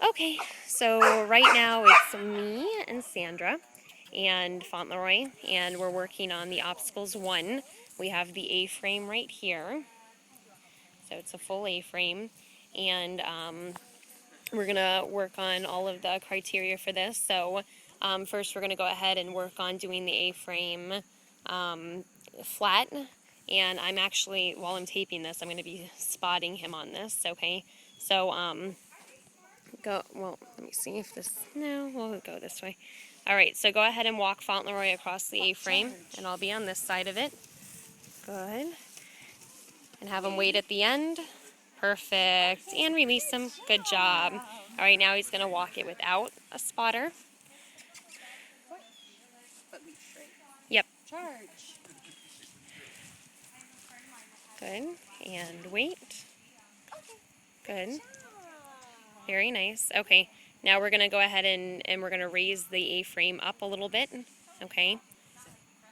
Okay, so right now it's me and Sandra and Fauntleroy, and we're working on the Obstacles 1. We have the A-frame right here, so it's a full A-frame, and we're going to work on all of the criteria for this. So first we're going to go ahead and work on doing the A-frame flat, and I'm actually, while I'm taping this, I'm going to be spotting him on this, okay? So, well, let me see if this, no, we'll go this way. All right, so go ahead and walk Fauntleroy across the A-frame, and I'll be on this side of it. Good. And have him wait at the end. Perfect. And release him. Good job. All right, now he's going to walk it without a spotter. Yep. Charge. Good. And wait. Good. Very nice. Okay, now we're going to go ahead and we're going to raise the A-frame up a little bit. Okay.